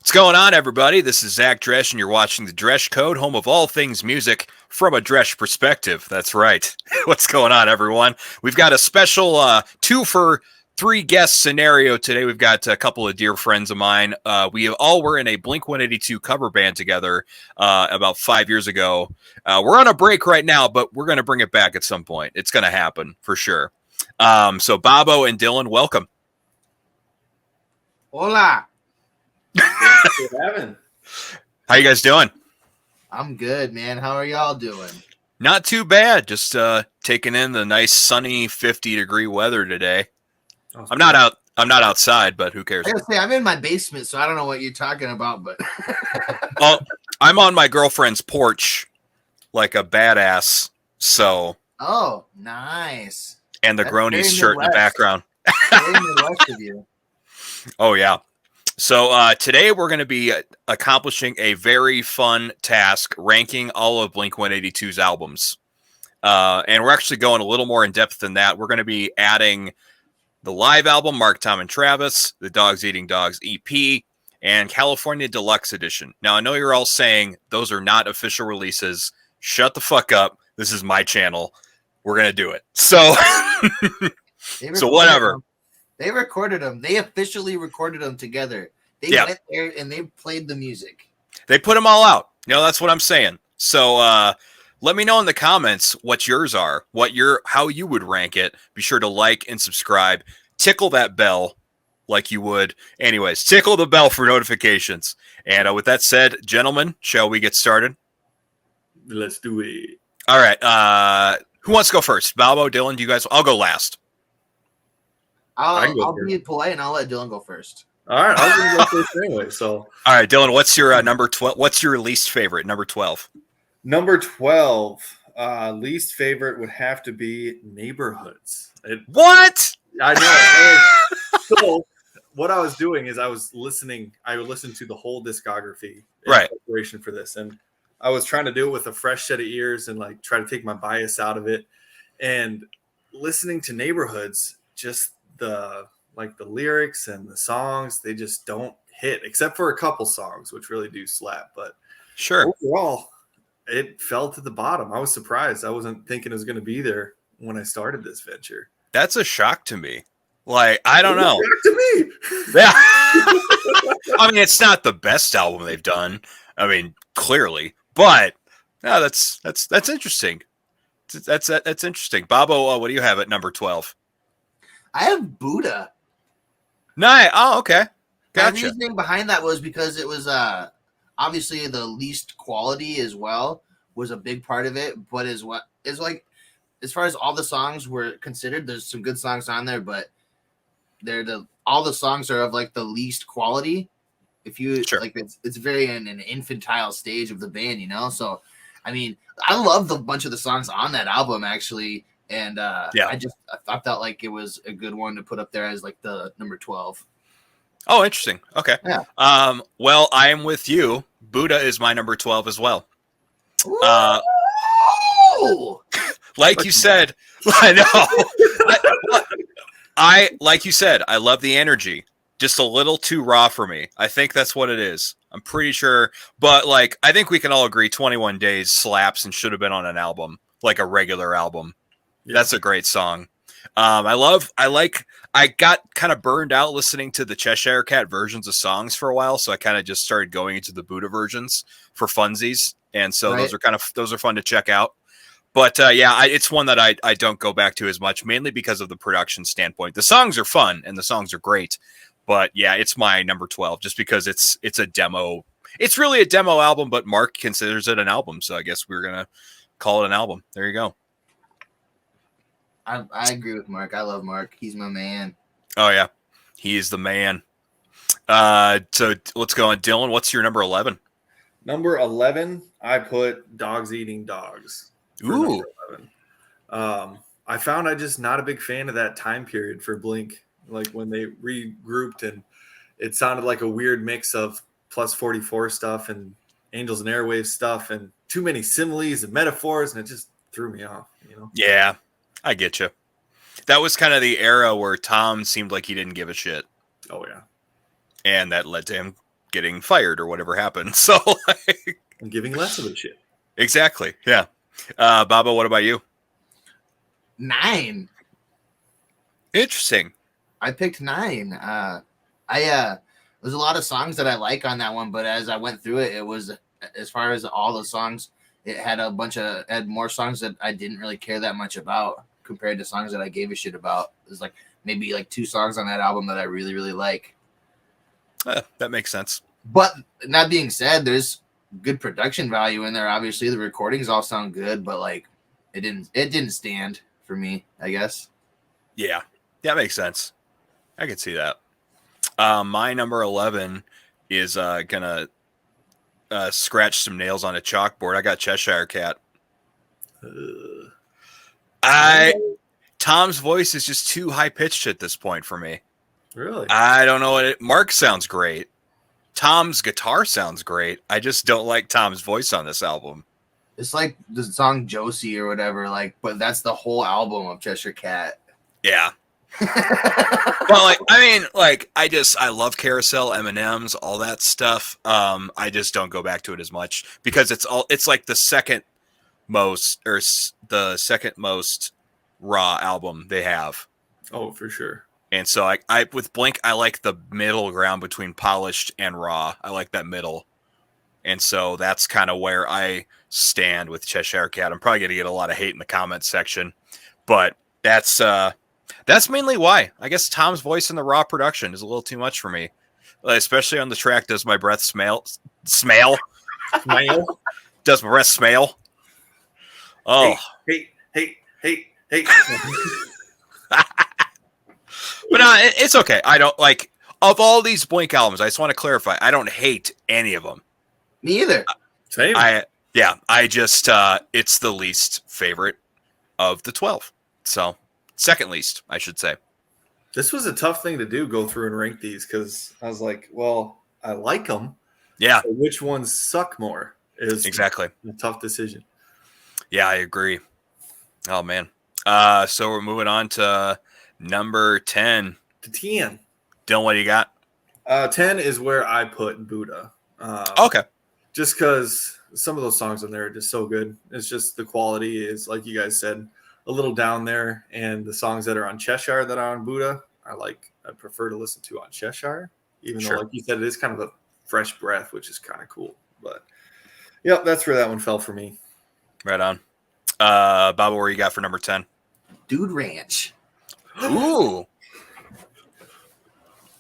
What's going on, everybody? This is Zach Dresch, and you're watching the Dresch Code, home of all things music from a Dresch perspective. That's right. What's going on, everyone? We've got a special 2 for 3 guest scenario today. We've got a couple of dear friends of mine. We all were in a Blink-182 cover band together about 5 years ago. We're on a break right now, but we're going to bring it back at some point. It's going to happen for sure. So Bobbo and Dylan, welcome. Hola. Thanks for having. How you guys doing? I'm good, man. How are y'all doing? Not too bad. Just taking in the nice sunny 50-degree weather today. I'm not outside, but who cares? I gotta say, I'm in my basement, so I don't know what you're talking about, but Well, I'm on my girlfriend's porch like a badass. So oh, nice. and the That's Gronies very shirt in the Midwest. background. Very Midwest of you. Oh yeah. So today we're going to be accomplishing a very fun task, ranking all of Blink-182's albums. And we're actually going a little more in depth than that. We're going to be adding the live album, Mark, Tom, and Travis, the Dogs Eating Dogs EP, and California Deluxe Edition. Now, I know you're all saying those are not official releases. Shut the fuck up. This is my channel. We're going to do it. So, so whatever. They recorded them. They officially recorded them together. They went there and they played the music. They put them all out. That's what I'm saying. So let me know in the comments what yours are, how you would rank it. Be sure to like and subscribe. Tickle that bell like you would. Anyways, tickle the bell for notifications. And with that said, gentlemen, shall we get started? Let's do it. All right. Who wants to go first? Bobbo, Dylan, do you guys? I'll go last. I'll be polite and I'll let Dylan go first. All right, I was going to go first anyway. So, all right, Dylan, what's your number 12? What's your least favorite? Number 12. Number 12, least favorite would have to be Neighborhoods. What? I know. So, what I was doing is I listened to the whole discography in preparation for this, and I was trying to do it with a fresh set of ears and like try to take my bias out of it. And listening to Neighborhoods, just the lyrics and the songs, they just don't hit, except for a couple songs which really do slap. But sure, overall, it fell to the bottom. I was surprised. I wasn't thinking it was going to be there when I started this venture. That's a shock to me. Like, I don't know. To me. Yeah. I mean, it's not the best album they've done. I mean, clearly, but no, that's interesting. That's interesting. Bobbo, what do you have at number 12? I have Buddha. Nice. Oh, okay. Gotcha. The reasoning behind that was because it was obviously the least quality as well was a big part of it, but as far as all the songs were considered, there's some good songs on there, but all the songs are of like the least quality. If you like, it's very in an infantile stage of the band, So, I mean, I love the bunch of the songs on that album actually. And I felt like it was a good one to put up there as like the number 12. Oh, interesting. Okay. Yeah. Well, I am with you. Buddha is my number 12 as well. Like you said, I know. Like you said, I love the energy. Just a little too raw for me. I think that's what it is. I'm pretty sure. But like, I think we can all agree 21 Days slaps and should have been on an album, like a regular album. That's a great song. I got kind of burned out listening to the Cheshire Cat versions of songs for a while. So I kind of just started going into the Buddha versions for funsies. And so those are fun to check out. But it's one that I don't go back to as much, mainly because of the production standpoint. The songs are fun and the songs are great. But yeah, it's my number 12 just because it's a demo. It's really a demo album, but Mark considers it an album. So I guess we're going to call it an album. There you go. I agree with Mark. I love Mark. He's my man. Oh, yeah. He is the man. So let's go on. Dylan, what's your number 11? Number 11, I put Dogs Eating Dogs. Ooh. I found I'm just not a big fan of that time period for Blink. Like when they regrouped and it sounded like a weird mix of Plus 44 stuff and Angels and Airwaves stuff and too many similes and metaphors, and it just threw me off, Yeah. I get you. That was kind of the era where Tom seemed like he didn't give a shit. Oh, yeah. And that led to him getting fired or whatever happened. So like, I'm giving less of a shit. Exactly. Yeah. Bobbo, what about you? 9. Interesting. I picked 9. There's a lot of songs that I like on that one, but as I went through it, it was, as far as all the songs, it had had more songs that I didn't really care that much about compared to songs that I gave a shit about. There's like maybe like 2 songs on that album that I really, really like. That makes sense. But that being said, there's good production value in there. Obviously, the recordings all sound good, but like it didn't stand for me, I guess. Yeah, that makes sense. I can see that. My number 11 is gonna scratch some nails on a chalkboard. I got Cheshire Cat. Tom's voice is just too high pitched at this point for me. Really? I don't know what it. Mark sounds great. Tom's guitar sounds great. I just don't like Tom's voice on this album. It's like the song Josie or whatever, like, but that's the whole album of Cheshire Cat. Yeah. Well, like, I mean, like, I love Carousel, M&M's, all that stuff. I just don't go back to it as much because it's like the second most raw album they have. Oh, for sure. And so I with Blink, I like the middle ground between polished and raw. I like that middle. And so that's kind of where I stand with Cheshire Cat. I'm probably going to get a lot of hate in the comments section, but that's mainly why. I guess Tom's voice in the raw production is a little too much for me, especially on the track. Does my breath smell? Smell? Does my breath smell? Oh, hey. But no, it's okay. I don't like, of all these Blink albums, I just want to clarify, I don't hate any of them. Me either. Same. I just it's the least favorite of the 12. So second least, I should say. This was a tough thing to do, go through and rank these, because I was like, well, I like them. Yeah. So which ones suck more is exactly a tough decision. Yeah, I agree. Oh, man. So we're moving on to number 10. To 10. Dylan, what do you got? 10 is where I put Buddha. Okay. Just because some of those songs on there are just so good. It's just the quality is, like you guys said, a little down there. And the songs that are on Cheshire that are on Buddha, I prefer to listen to on Cheshire. Even though, like you said, it is kind of a fresh breath, which is kind of cool. But, yep, that's where that one fell for me. Right on. Bobbo, where you got for number 10? Dude Ranch. Ooh.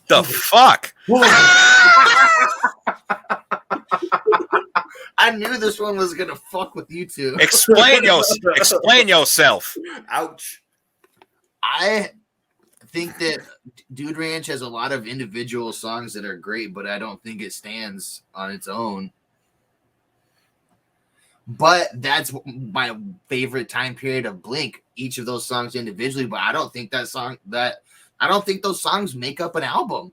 The fuck? I knew this one was gonna fuck with you two. Explain yourself. Ouch. I think that Dude Ranch has a lot of individual songs that are great, but I don't think it stands on its own. But that's my favorite time period of Blink. Each of those songs individually, but I don't think those songs make up an album.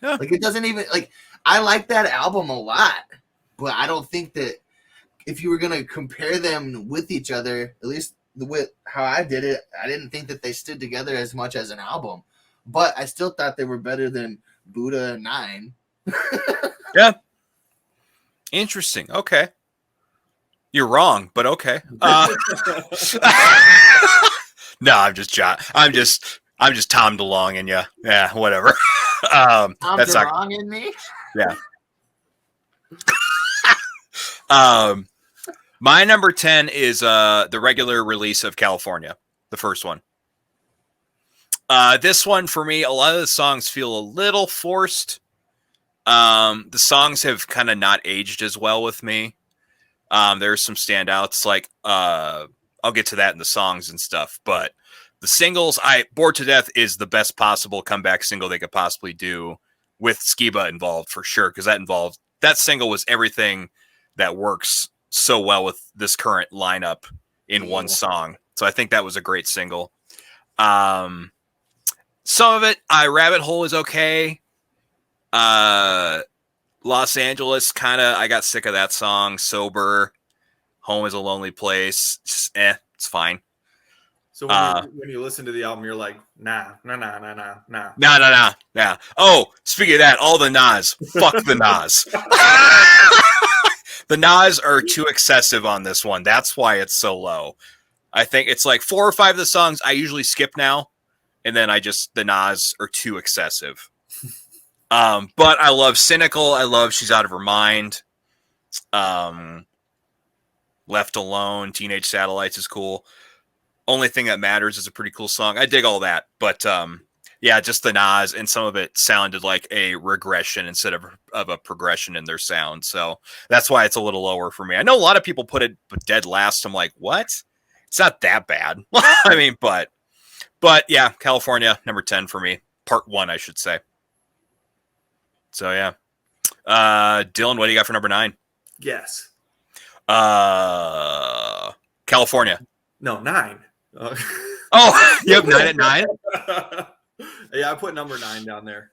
Yeah. Like it doesn't even like. I like that album a lot, but I don't think that if you were gonna compare them with each other, at least with how I did it, I didn't think that they stood together as much as an album. But I still thought they were better than Buddha 9. Yeah. Interesting. Okay. You're wrong, but okay. No, I'm just Tom DeLong in you. Yeah, whatever. Tom that's DeLong in me. Yeah. My number 10 is the regular release of California, the first one. This one for me, a lot of the songs feel a little forced. The songs have kind of not aged as well with me. There's some standouts, like I'll get to that in the songs and stuff, but the singles, Bored to Death is the best possible comeback single they could possibly do with Skiba involved for sure, because that single was everything that works so well with this current lineup in one song. So I think that was a great single. Some of it, Rabbit Hole is okay. Los Angeles, I got sick of that song. Sober, Home is a Lonely Place. Just, it's fine. So when you listen to the album, you're like, nah. Nah. Oh, speaking of that, all the Nas. Fuck the Nas. The Nas are too excessive on this one. That's why it's so low. I think it's like 4 or 5 of the songs I usually skip now, and then the Nas are too excessive. But I love Cynical. I love She's Out of Her Mind. Left Alone, Teenage Satellites is cool. Only Thing That Matters is a pretty cool song. I dig all that, but yeah, just the Nas, and some of it sounded like a regression instead of a progression in their sound. So that's why it's a little lower for me. I know a lot of people put it dead last. I'm like, what? It's not that bad. I mean, but yeah, California, number 10 for me. Part 1, I should say. So yeah. Dylan, what do you got for number 9? Yes. California. No, 9. Oh, you have 9 at 9? Yeah, I put number 9 down there.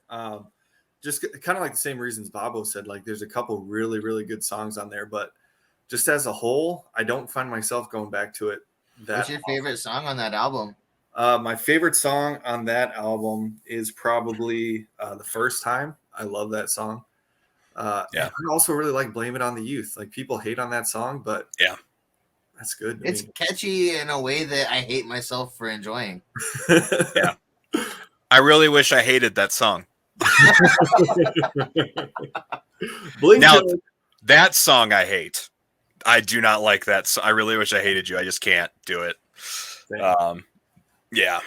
Just kind of like the same reasons Bobbo said. Like, there's a couple really, really good songs on there, but just as a whole, I don't find myself going back to it. What's your favorite song on that album? My favorite song on that album is probably The First Time. I love that song. Yeah. I also really like Blame It on the Youth. Like, people hate on that song, but yeah, that's good. It's catchy in a way that I hate myself for enjoying. Yeah. I really wish I hated that song. Now, that song I hate. I do not like that. So I really wish I hated you. I just can't do it. Yeah.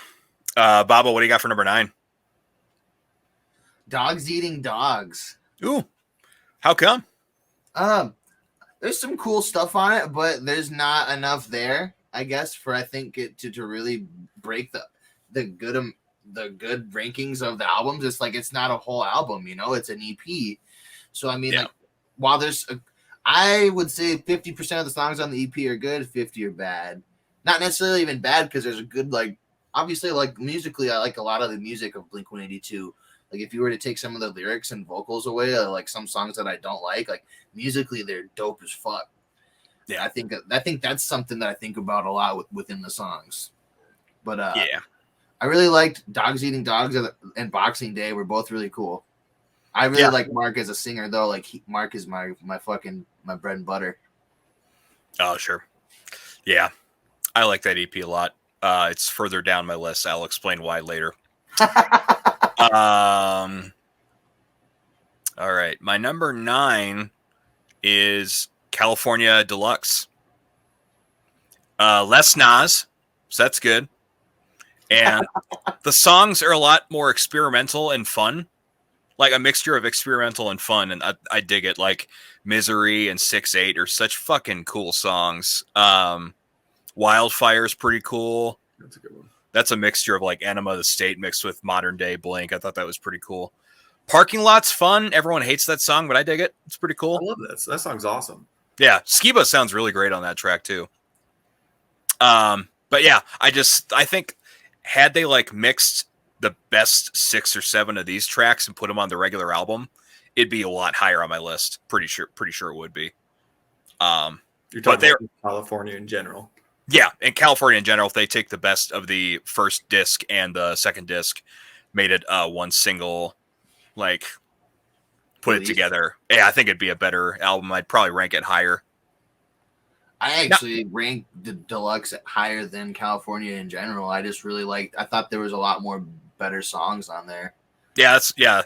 Bobbo, what do you got for number 9? Dogs Eating Dogs. Ooh. How come? There's some cool stuff on it, but there's not enough there, I guess, for I think it to really break the good rankings of the albums. It's like it's not a whole album, you know, it's an EP. So I mean, like, while I would say 50% of the songs on the EP are good, 50 are bad. Not necessarily even bad, because there's a good, like, obviously, like, musically, I like a lot of the music of Blink-182. Like, if you were to take some of the lyrics and vocals away, like some songs that I don't like musically, they're dope as fuck. Yeah, I think that's something that I think about a lot within the songs. But yeah, I really liked Dogs Eating Dogs and Boxing Day were both really cool. I really like Mark as a singer, though. Like, Mark is my bread and butter. Oh, sure. Yeah, I like that EP a lot. It's further down my list. I'll explain why later. All right. My number 9 is California Deluxe. Less Nas, so that's good. And the songs are a lot more experimental and fun. Like a mixture of experimental and fun, and I dig it. Like Misery and 6-8 are such fucking cool songs. Wildfire's pretty cool. That's a good one. That's a mixture of like Enema of the State mixed with modern day Blink. I thought that was pretty cool. Parking Lot's fun. Everyone hates that song, but I dig it. It's pretty cool. I love that. That song's awesome. Yeah, Skiba sounds really great on that track too. But yeah, I think had they like mixed the best 6 or 7 of these tracks and put them on the regular album, it'd be a lot higher on my list. Pretty sure it would be. You're talking about California in general. Yeah, and California in general, if they take the best of the first disc and the second disc, made it one single, like, put it together. Yeah, I think it'd be a better album. I'd probably rank it higher. I actually rank the Deluxe higher than California in general. I just really I thought there was a lot more better songs on there. Yeah,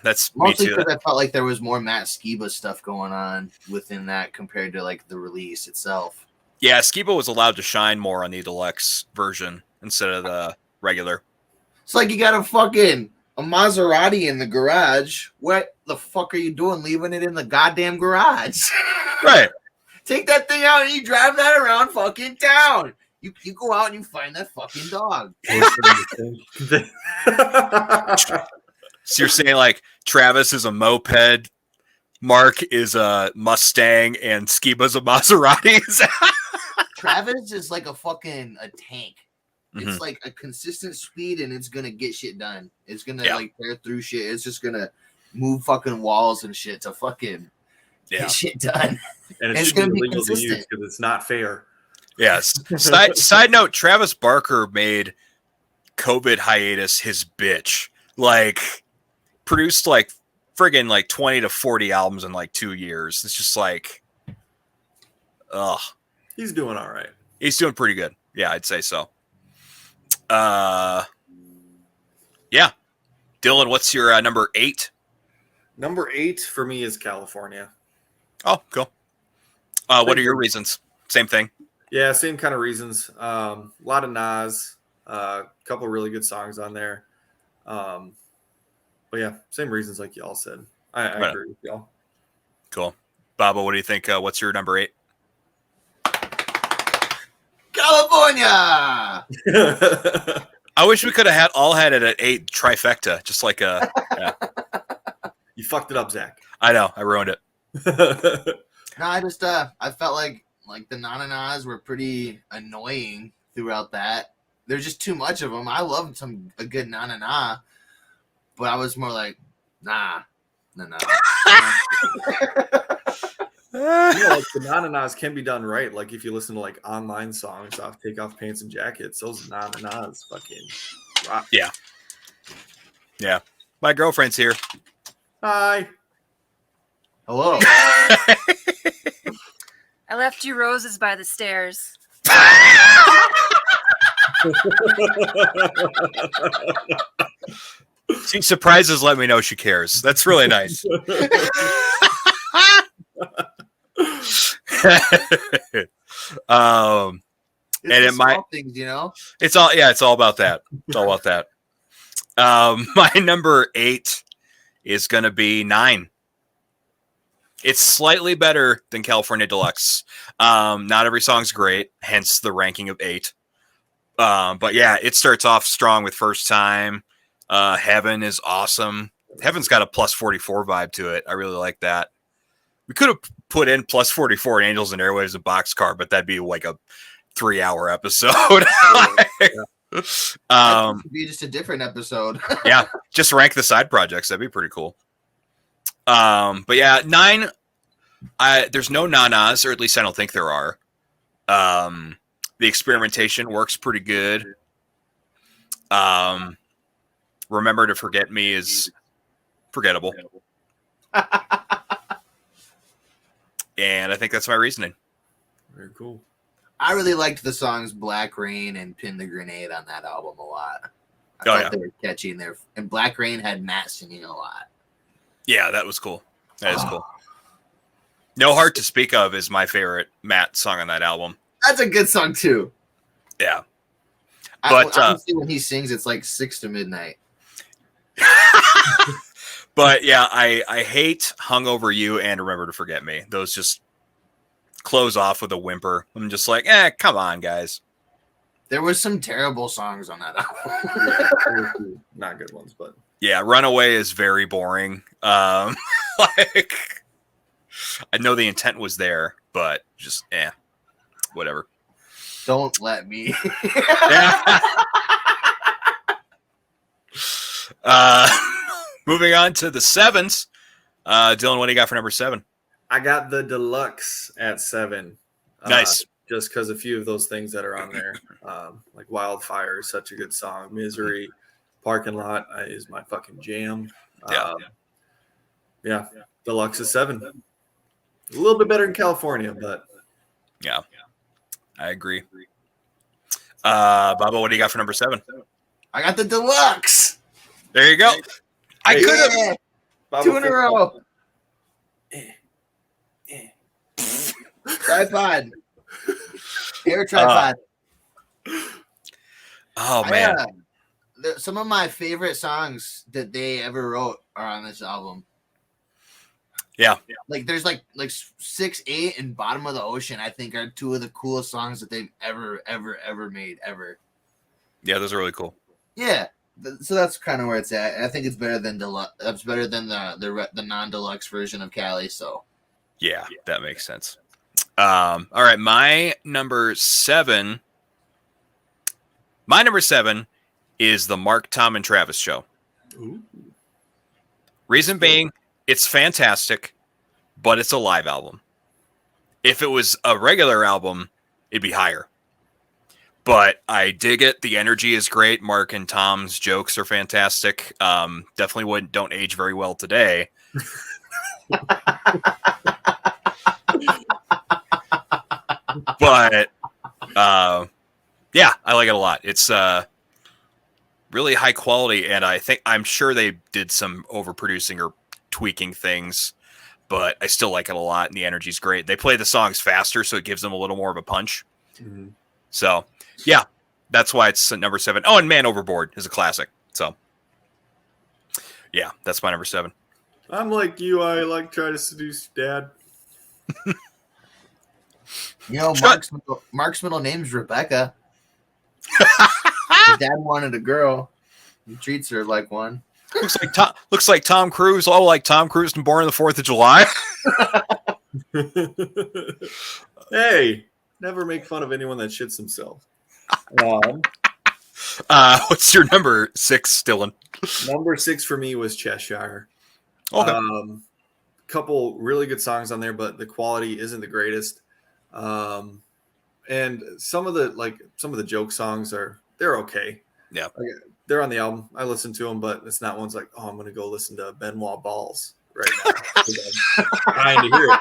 that's mostly me too. Because I felt like there was more Matt Skiba stuff going on within that compared to like the release itself. Yeah, Skiba was allowed to shine more on the Deluxe version instead of the regular. It's like you got a Maserati in the garage. What the fuck are you doing leaving it in the goddamn garage? Right. Take that thing out and you drive that around fucking town. You go out and you find that fucking dog. So you're saying like Travis is a moped, Mark is a Mustang, and Skiba's a Maserati? Travis is like a tank. Mm-hmm. It's like a consistent speed and it's gonna get shit done. It's gonna like tear through shit. It's just gonna move fucking walls and shit to fucking get shit done. And it's gonna be illegal to use because it's not fair. Yes. Side note: Travis Barker made COVID hiatus his bitch. Like, produced like friggin' like 20 to 40 albums in like 2 years. It's just like, ugh. He's doing all right. He's doing pretty good. Yeah, I'd say so. Yeah. Dylan, what's your number 8? Number 8 for me is California. Oh, cool. What are your reasons? Same thing. Yeah, same kind of reasons. A lot of Nas, a couple of really good songs on there. But yeah, same reasons like y'all said. I agree with y'all. Cool. Bobbo, what do you think? What's your number 8? California. I wish we could have had it at 8 trifecta, just like a. Yeah. You fucked it up, Zach. I know, I ruined it. No, I just I felt like the na-na-nas were pretty annoying throughout that. There's just too much of them. I loved a good na-na-na, but I was more like, nah. Like the na-na-nas can be done right. Like if you listen to like online songs off Take Off Pants and Jackets, those na-na-nas fucking rock. Yeah. My girlfriend's here. Hi. Hello. I left you roses by the stairs. She surprises, let me know she cares. That's really nice. And it might things, it's all about that. It's all about that. My number 8 is gonna be 9. It's slightly better than California Deluxe. Not every song's great, hence the ranking of 8. But yeah, it starts off strong with First Time. Heaven is awesome. Heaven's got a plus 44 vibe to it. I really like that. We could have put in plus 44 and Angels and Airwaves and Boxcar, but that'd be like a 3-hour episode. That could be just a different episode. Yeah, just rank the side projects. That'd be pretty cool. But yeah, 9. There's no nanas, or at least I don't think there are. The experimentation works pretty good. Remember to Forget Me is forgettable. And I think that's my reasoning. Very cool. I really liked the songs Black Rain and Pin the Grenade on that album a lot. I thought they were catchy in there. And Black Rain had Matt singing a lot. Yeah, that was cool. That is cool. No Heart to Speak Of is my favorite Matt song on that album. That's a good song too. Yeah. But honestly, when he sings, it's like 6 to midnight. But yeah, I hate Hungover You and Remember to Forget Me. Those just close off with a whimper. I'm just like, come on, guys. There was some terrible songs on that album. Not good ones, but yeah, Runaway is very boring. Like, I know the intent was there, but just whatever. Don't let me. Moving on to the 7s. Dylan, what do you got for number 7? I got the Deluxe at 7. Nice. Just because a few of those things that are on there, like Wildfire is such a good song. Misery, Parking Lot is my fucking jam. Yeah. Deluxe is 7. A little bit better in California, but yeah, I agree. Bobbo, what do you got for number 7? I got the Deluxe. There you go. I could have 2 in a row. Tripod. Air tripod. Oh man. Some of my favorite songs that they ever wrote are on this album. Yeah. Like there's like 6, 8 and Bottom of the Ocean, I think, are 2 of the coolest songs that they've ever made ever. Yeah, those are really cool. Yeah. So that's kind of where it's at. And I think it's better than Deluxe. That's better than the non-deluxe version of Cali. So yeah, that makes sense. All right, my number 7 is the Mark, Tom, and Travis show. Ooh. Reason being, it's fantastic, but it's a live album. If it was a regular album, it'd be higher. But I dig it. The energy is great. Mark and Tom's jokes are fantastic. Definitely don't age very well today. But yeah, I like it a lot. It's really high quality, and I'm sure they did some overproducing or tweaking things, but I still like it a lot, and the energy's great. They play the songs faster, so it gives them a little more of a punch. Mm-hmm. So yeah, that's why it's number 7. Oh, and Man Overboard is a classic. So yeah, that's my number 7. I'm like you. I like try to seduce Dad. You know, Mark's middle name's Rebecca. His dad wanted a girl. He treats her like one. Looks like Tom Cruise. All like Tom Cruise and Born on the 4th of July. Hey, never make fun of anyone that shits themselves. What's your number 6, Dylan? Number 6 for me was Cheshire. Okay. Couple really good songs on there, but the quality isn't the greatest. And some of the joke songs they're okay. Yeah. They're on the album. I listen to them, but it's not ones like, oh, I'm going to go listen to Benoit Balls right now. I'm trying to hear it.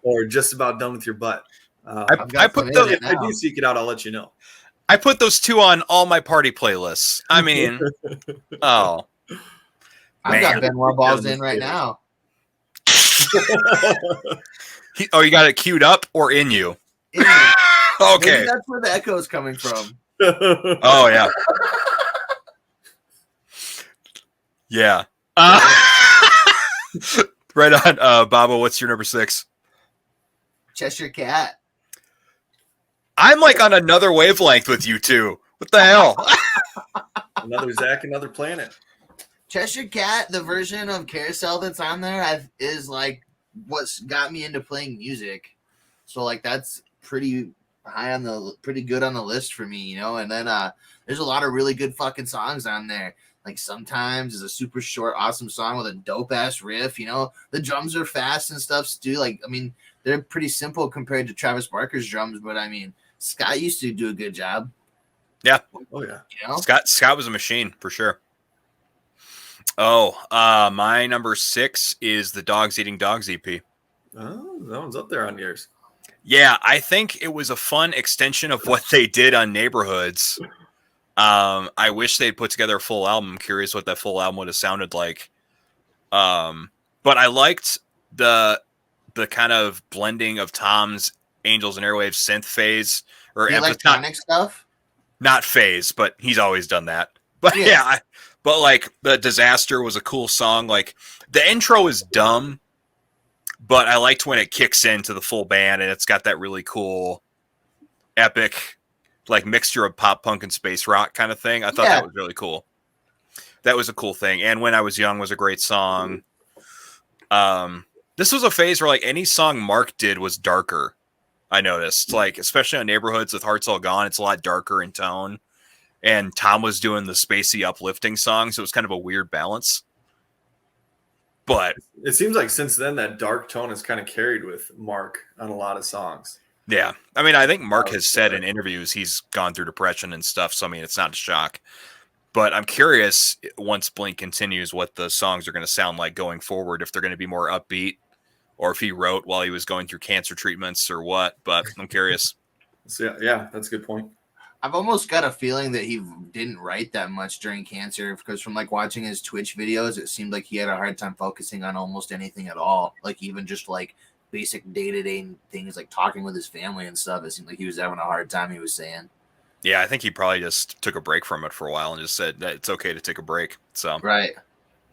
Or Just About Done with Your Butt. I put those. If I do seek it out, I'll let you know. I put those 2 on all my party playlists. I mean, oh. I've got Benoit Balls in right now. You got it queued up or in you? In Okay. Maybe that's where the echo is coming from. Oh, yeah. Yeah. Right on. Bobbo, what's your number 6? Cheshire Cat. I'm like on another wavelength with you two. What the hell? Another Zach, another planet. Cheshire Cat, the version of Carousel that's on there, is like what's got me into playing music. So like that's pretty good on the list for me, you know. And then there's a lot of really good fucking songs on there. Like Sometimes is a super short, awesome song with a dope ass riff. You know, the drums are fast and stuff too. Like, I mean, they're pretty simple compared to Travis Barker's drums, but I mean, Scott used to do a good job. Yeah. Oh yeah. You know, Scott was a machine for sure. Oh, my number 6 is the Dogs Eating Dogs EP. Oh, that one's up there on yours. Yeah, I think it was a fun extension of what they did on Neighborhoods. I wish they'd put together a full album. I'm curious what that full album would have sounded like. But I liked the kind of blending of Tom's Angels and Airwaves synth phase or electronic stuff. Not phase, but he's always done that. But yeah, but like the Disaster was a cool song. Like the intro is dumb, but I liked when it kicks into the full band and it's got that really cool, epic, like mixture of pop punk and space rock kind of thing. I thought that was really cool. That was a cool thing. And When I Was Young was a great song. This was a phase where like any song Mark did was darker. I noticed, like, especially on Neighborhoods with Hearts All Gone, it's a lot darker in tone. And Tom was doing the spacey uplifting songs. So it was kind of a weird balance. But it seems like since then that dark tone is kind of carried with Mark on a lot of songs. Yeah. I mean, I think Mark has said in interviews he's gone through depression and stuff. So, I mean, it's not a shock. But I'm curious, once Blink continues, what the songs are going to sound like going forward, if they're going to be more upbeat or if he wrote while he was going through cancer treatments or what. But I'm curious. So, yeah, that's a good point. I've almost got a feeling that he didn't write that much during cancer because from like watching his Twitch videos, it seemed like he had a hard time focusing on almost anything at all. Like even just like basic day-to-day things like talking with his family and stuff. It seemed like he was having a hard time, he was saying. Yeah, I think he probably just took a break from it for a while and just said that it's okay to take a break. So right.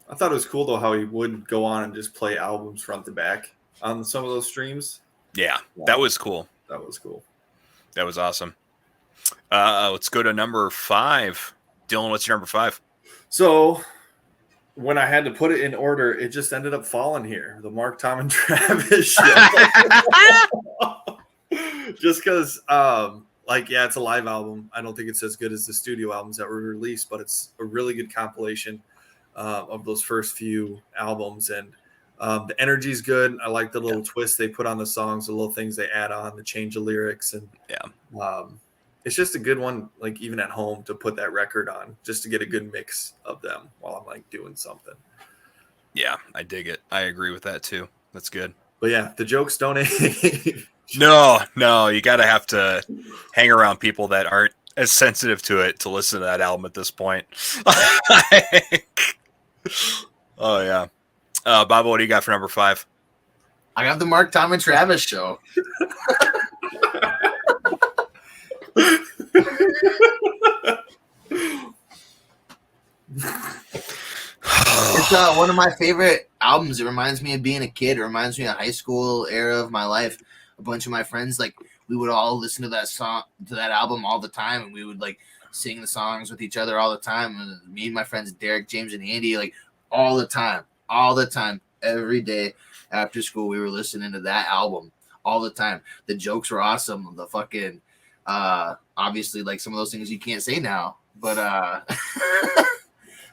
I thought it was cool though how he would go on and just play albums front to back on some of those streams. Yeah, that was cool. That was cool. That was awesome. Let's go to number 5. Dylan, what's your number 5? So when I had to put it in order, it just ended up falling here. The Mark, Tom, and Travis show. Just because, it's a live album. I don't think it's as good as the studio albums that were released, but it's a really good compilation of those first few albums. And the energy's good. I like the little twists they put on the songs, the little things they add on, the change of lyrics. And it's just a good one, like even at home to put that record on, just to get a good mix of them while I'm like doing something. Yeah, I dig it. I agree with that too. That's good. But yeah, the jokes don't age. No, you gotta have to hang around people that aren't as sensitive to it to listen to that album at this point. Oh yeah. Bobbo, what do you got for number 5? I got the Mark, Tom, and Travis show. It's one of my favorite albums. It reminds me of being a kid. It reminds me of high school era of my life. A bunch of my friends, like, we would all listen to that song, to that album all the time, and we would like sing the songs with each other all the time. And me and my friends Derek, James, and Andy, like all the time, every day after school, we were listening to that album all the time. The jokes were awesome. The fucking obviously, like some of those things you can't say now, but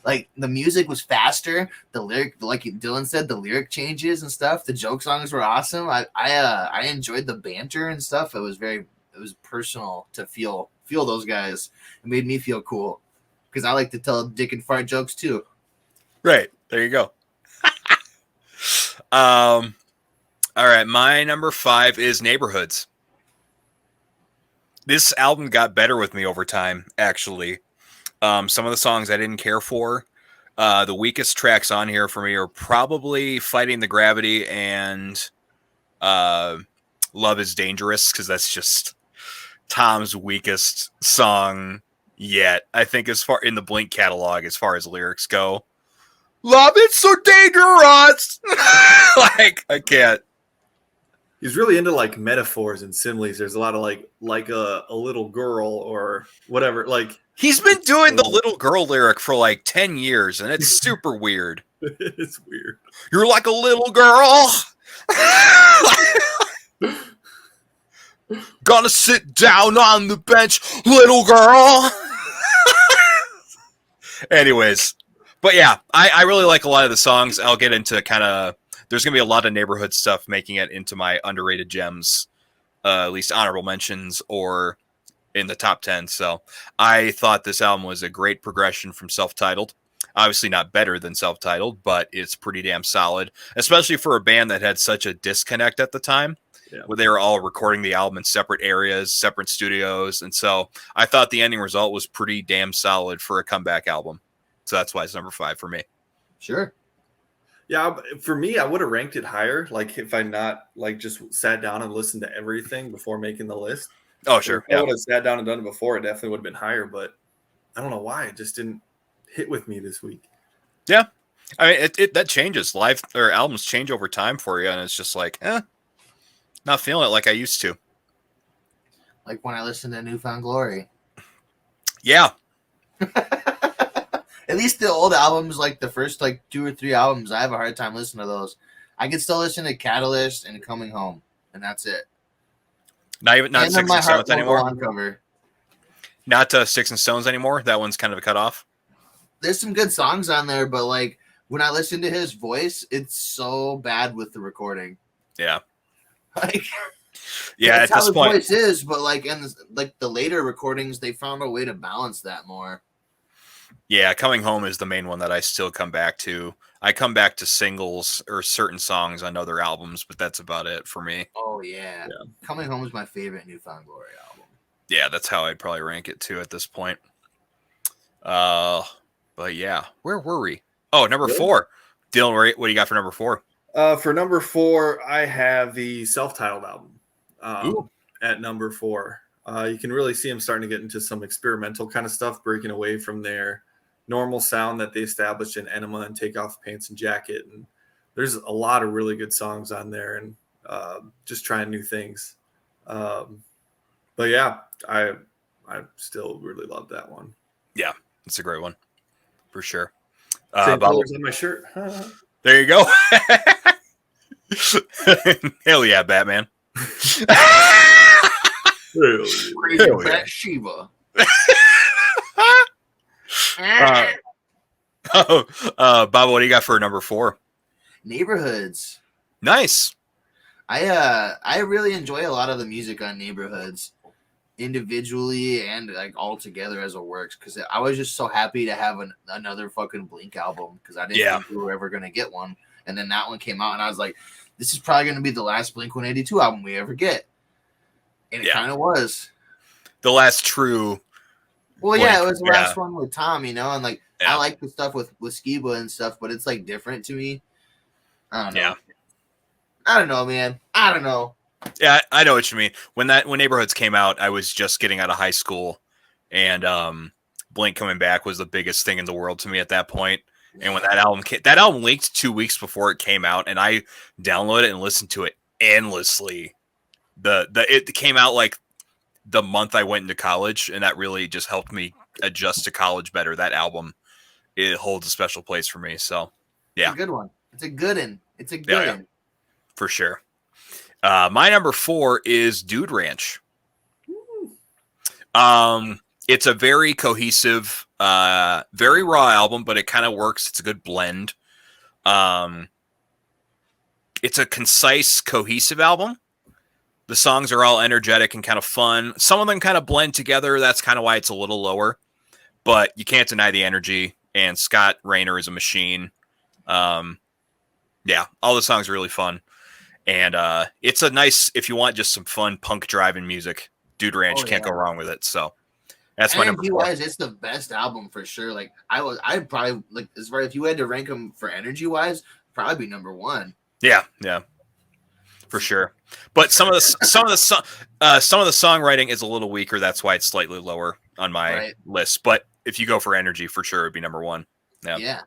like the music was faster. The lyric, like Dylan said, the lyric changes and stuff. The joke songs were awesome. I enjoyed the banter and stuff. It was personal to feel those guys. It made me feel cool because I like to tell dick and fart jokes too. Right. There you go. All right. My number 5 is Neighborhoods. This album got better with me over time, actually. Some of the songs I didn't care for. The weakest tracks on here for me are probably Fighting the Gravity and Love is Dangerous, because that's just Tom's weakest song yet. I think as far in the Blink catalog, as far as lyrics go. Love is so dangerous. Like, I can't. He's really into like metaphors and similes. There's a lot of like a little girl or whatever. Like he's been doing the little girl lyric for like 10 years, and it's super weird. It's weird. You're like a little girl. Gonna sit down on the bench, little girl. Anyways, but yeah, I really like a lot of the songs. I'll get into kind of, there's going to be a lot of neighborhood stuff making it into my underrated gems, at least honorable mentions or in the top 10. So I thought this album was a great progression from Self-Titled. Obviously not better than Self-Titled, but it's pretty damn solid, especially for a band that had such a disconnect at the time. Yeah. Where they were all recording the album in separate areas, separate studios. And so I thought the ending result was pretty damn solid for a comeback album. So that's why it's number 5 for me. Sure. Yeah, for me, I would have ranked it higher. Like if I not like just sat down and listened to everything before making the list. Oh, sure. If I would have sat down and done it before, it definitely would have been higher. But I don't know why it just didn't hit with me this week. Yeah, I mean it that changes. Live or albums change over time for you, and it's just like, not feeling it like I used to. Like when I listened to New Found Glory. Yeah. At least the old albums, like the first like 2 or 3 albums, I have a hard time listening to those. I can still listen to Catalyst and Coming Home, and that's it. Not 6 and Stones anymore. On cover. Not 6 and Stones anymore. That one's kind of a cutoff. There's some good songs on there, but like when I listen to his voice, it's so bad with the recording. Yeah. Like, yeah, that's at how this point, voice is, but like in like the later recordings, they found a way to balance that more. Yeah, Coming Home is the main one that I still come back to. I come back to singles or certain songs on other albums, but that's about it for me. Oh yeah. Coming Home is my favorite New Found Glory album. Yeah, that's how I'd probably rank it too at this point. But yeah, where were we? Oh, number 4. Dylan, what do you got for number 4? For number 4, I have the Self-Titled album at number 4. You can really see them starting to get into some experimental kind of stuff, breaking away from their normal sound that they established in Enema and Take Off Pants and Jacket. And there's a lot of really good songs on there and just trying new things. But yeah, I still really love that one. Yeah, it's a great one for sure. Same colors on my shirt. There you go. Hell yeah, Batman. Crazy Bat Shiva. Bob, what do you got for number 4? Neighborhoods. Nice. I really enjoy a lot of the music on Neighborhoods. individually and like all together as it works, because I was just so happy to have another fucking Blink album, because I didn't think we were ever gonna get one, and then that one came out and I was like, this is probably gonna be the last Blink-182 album we ever get, and it kind of was the last true. Well, Blink. Yeah, it was the last one with Tom, and like I like the stuff with Skiba and stuff, but it's like different to me. I don't know. Yeah. I don't know, man. I don't know. Yeah, I know what you mean. When Neighborhoods came out, I was just getting out of high school, and Blink coming back was the biggest thing in the world to me at that point. And when that album leaked 2 weeks before it came out, and I downloaded it and listened to it endlessly. It came out like the month I went into college, and that really just helped me adjust to college better. That album, it holds a special place for me. So, yeah, it's a good one. It's a good one. It's a good one. For sure. My number 4 is Dude Ranch. It's a very cohesive, very raw album, but it kind of works. It's a good blend. It's a concise, cohesive album. The songs are all energetic and kind of fun. Some of them kind of blend together. That's kind of why it's a little lower, but you can't deny the energy. And Scott Raynor is a machine. Yeah, all the songs are really fun. And it's a nice, if you want just some fun punk driving music, Dude Ranch can't go wrong with it. So that's my number 4. It's the best album for sure. Like I'd probably like as far if you had to rank them for energy wise, probably be number 1. Yeah, for sure. But some of the songwriting is a little weaker. That's why it's slightly lower on my list. But if you go for energy, for sure, it'd be number 1. Yeah.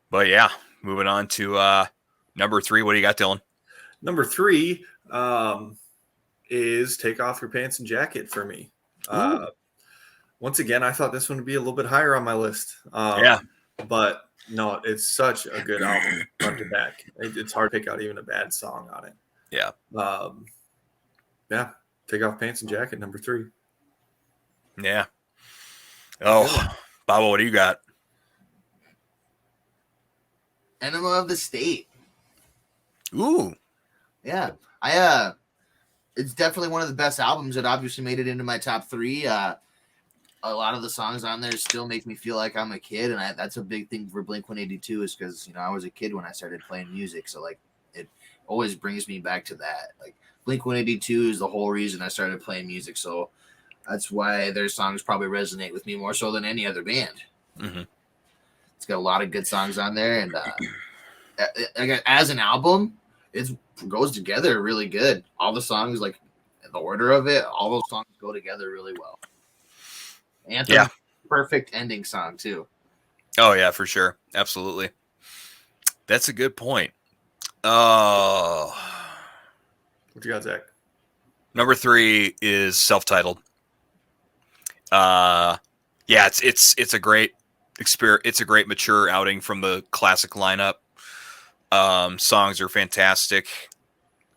But yeah, moving on to number 3. What do you got, Dylan? Number 3 is Take Off Your Pants and Jacket for me. Once again, I thought this one would be a little bit higher on my list. But no, it's such a good album front to back. It's hard to pick out even a bad song on it. Yeah. Take Off Pants and Jacket, number 3. Yeah. Oh, Bobbo, what do you got? Enema of the State. Ooh. Yeah. It's definitely one of the best albums. It obviously made it into my top 3. A lot of the songs on there still make me feel like I'm a kid, and that's a big thing for Blink-182 is because I was a kid when I started playing music, so like it always brings me back to that. Like Blink-182 is the whole reason I started playing music, so that's why their songs probably resonate with me more so than any other band. Mm-hmm. It's got a lot of good songs on there, and as an album, it goes together really good. All the songs, like the order of it, all those songs go together really well. Anthem, perfect ending song too. Oh yeah, for sure, absolutely. That's a good point. Oh, what you got, Zach? Number 3 is Self-Titled. It's a great experience. It's a great mature outing from the classic lineup. Songs are fantastic.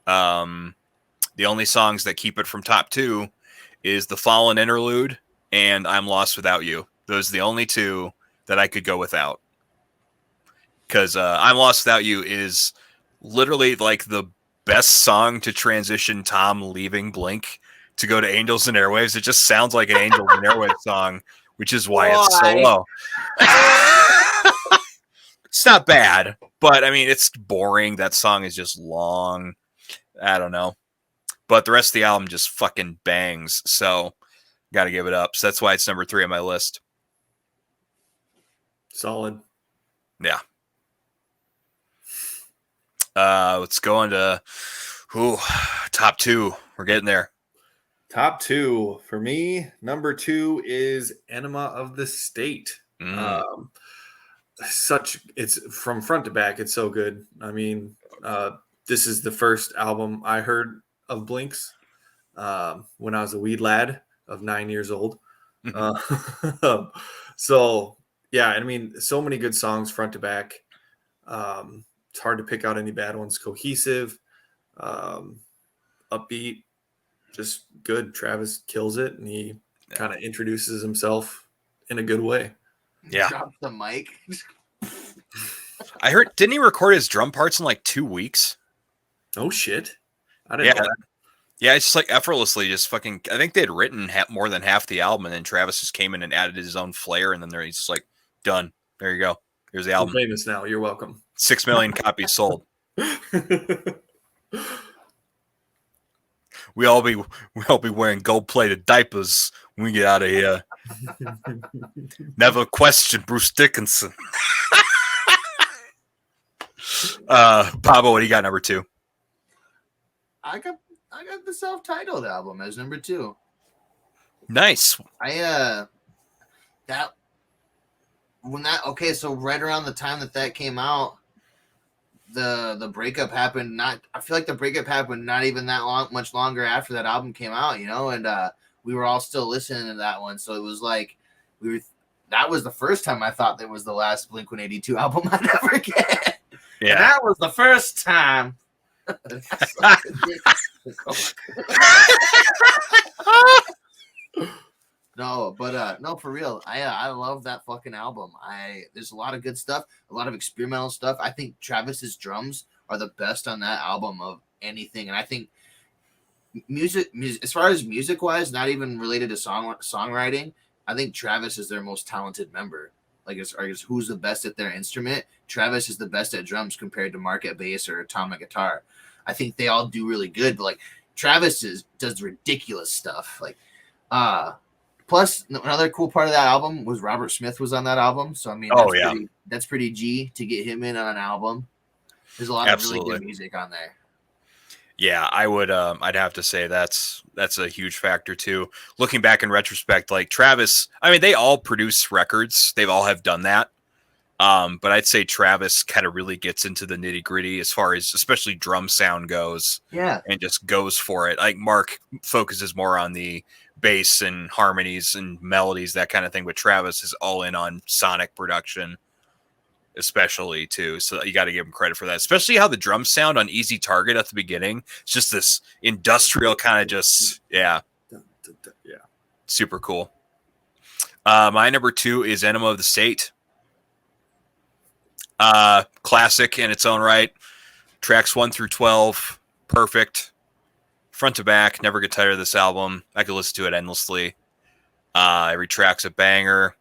The only songs that keep it from top 2 is the Fallen Interlude and I'm Lost Without You. Those are the only 2 that I could go without. Because I'm Lost Without You is literally like the best song to transition Tom leaving Blink to go to Angels and Airwaves. It just sounds like an Angels and Airwaves song, which is why it's so low. It's not bad, but I mean, it's boring. That song is just long. I don't know. But the rest of the album just fucking bangs. So got to give it up. So that's why it's number 3 on my list. Solid. Yeah. Let's go on to top 2. We're getting there. Top 2 for me. Number 2 is Enema of the State. It's from front to back. It's so good. I mean, this is the first album I heard of Blink's when I was a wee lad of 9 years old. So yeah, I mean, so many good songs front to back. It's hard to pick out any bad ones. Cohesive, upbeat, just good. Travis kills it, and he kind of introduces himself in a good way. Yeah. Drops the mic. I heard, didn't he record his drum parts in like 2 weeks? Oh shit. I didn't know that. Yeah, it's just like effortlessly, just fucking. I think they had written more than half the album, and then Travis just came in and added his own flair, and then he's just like, done. There you go. Here's the album. We're famous now. You're welcome. 6 million copies sold. We all be wearing gold-plated diapers when we get out of here. Never question Bruce Dickinson. Bobbo, what do you got number 2? I got the self-titled album as number 2. Nice. So right around the time that came out, the breakup happened. I feel like the breakup happened not even much longer after that album came out, and we were all still listening to that one. So it was like that was the first time I thought that was the last Blink-182 album I'd ever get. Yeah, and that was the first time. No, for real. I love that fucking album. There's a lot of good stuff, a lot of experimental stuff. I think Travis's drums are the best on that album of anything, and I think music as far as music wise, not even related to songwriting, I think Travis is their most talented member. Like, as who's the best at their instrument, Travis is the best at drums compared to Mark at bass or Tom at guitar. I think they all do really good, but like Travis does ridiculous stuff. Like, plus another cool part of that album was Robert Smith was on that album. So I mean, that's pretty G to get him in on an album. There's a lot of really good music on there. Yeah, I would. I'd have to say that's a huge factor too. Looking back in retrospect, like Travis, I mean, they all produce records. They've all have done that. But I'd say Travis kind of really gets into the nitty gritty as far as especially drum sound goes. Yeah, and just goes for it. Like Mark focuses more on the bass and harmonies and melodies, that kind of thing. But Travis is all in on sonic production, especially too. So you got to give him credit for that, especially how the drums sound on Easy Target at the beginning. It's just this industrial kind of just, yeah, super cool. My number 2 is Enema of the State. Classic in its own right. Tracks 1 through 12, perfect. Front to back, never get tired of this album. I could listen to it endlessly. Every track's a banger.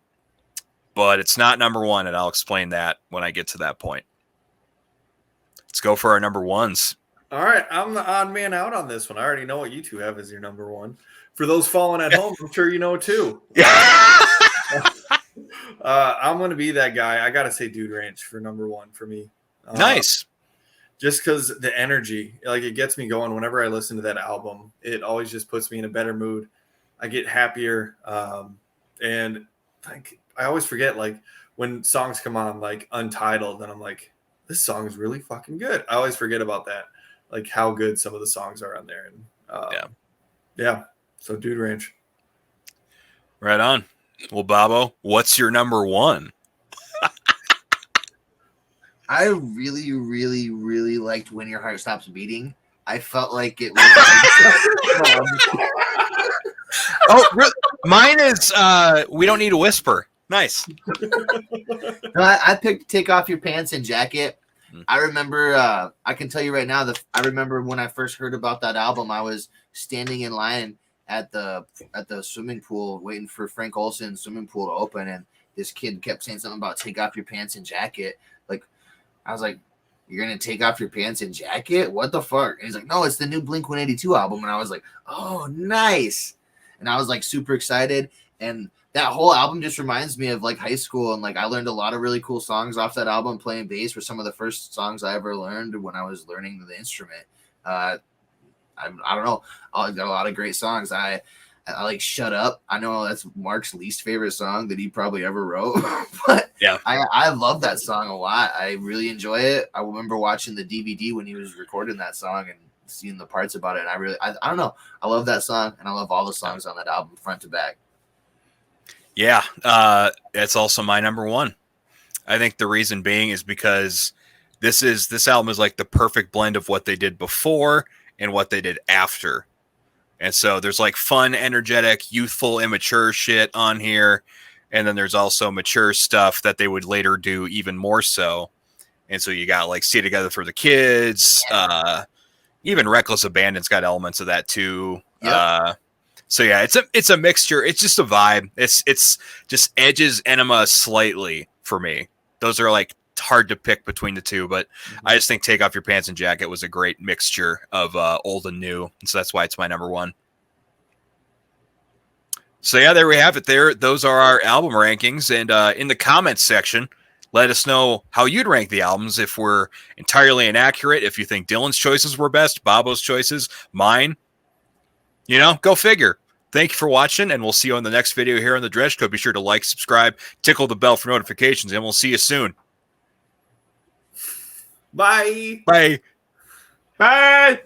But it's not number 1, and I'll explain that when I get to that point. Let's go for our number 1s. All right, I'm the odd man out on this one. I already know what you two have as your number 1. For those following at home, I'm sure you know too. I'm going to be that guy. I got to say Dude Ranch for number 1 for me. Nice. Just because the energy, like, it gets me going whenever I listen to that album. It always just puts me in a better mood. I get happier. And like, I always forget, like, when songs come on, like Untitled, and I'm like, this song is really fucking good. I always forget about that, like how good some of the songs are on there. And yeah. So Dude Ranch. Right on. Well, Bobbo, what's your number 1? I really, really, really liked When Your Heart Stops Beating. I felt like it was. Really? Mine is We Don't Need a Whisper. Nice. No, I picked Take Off Your Pants and Jacket. I remember, I can tell you right now, I remember when I first heard about that album, I was standing in line at the swimming pool waiting for Frank Olsen's swimming pool to open, and this kid kept saying something about Take Off Your Pants and Jacket. Like, I was like, you're going to take off your pants and jacket? What the fuck? And he's like, no, it's the new Blink-182 album. And I was like, oh, nice. And I was like super excited. And that whole album just reminds me of like high school. And like, I learned a lot of really cool songs off that album. Playing bass were some of the first songs I ever learned when I was learning the instrument. I don't know. I got a lot of great songs. I like Shut Up. I know that's Mark's least favorite song that he probably ever wrote, but yeah, I love that song a lot. I really enjoy it. I remember watching the DVD when he was recording that song and seeing the parts about it. And I don't know. I love that song, and I love all the songs on that album front to back. Yeah. It's also my number 1. I think the reason being is because this album is like the perfect blend of what they did before and what they did after. And so there's like fun, energetic, youthful, immature shit on here. And then there's also mature stuff that they would later do even more so. And so you got like Stay Together for the Kids, Even Reckless Abandon's got elements of that too. Yep. So yeah, it's a mixture. It's just a vibe. It's just edges Enema slightly for me. Those are like hard to pick between the two, but I just think Take Off Your Pants and Jacket was a great mixture of old and new, and so that's why it's my number one. So yeah, there we have it. Those are our album rankings, and in the comments section, let us know how you'd rank the albums. If we're entirely inaccurate, if you think Dylan's choices were best, Bobbo's choices, mine. You know, go figure. Thank you for watching, and we'll see you on the next video here on the Dredge Code. Be sure to like, subscribe, tickle the bell for notifications, and we'll see you soon. Bye. Bye. Bye.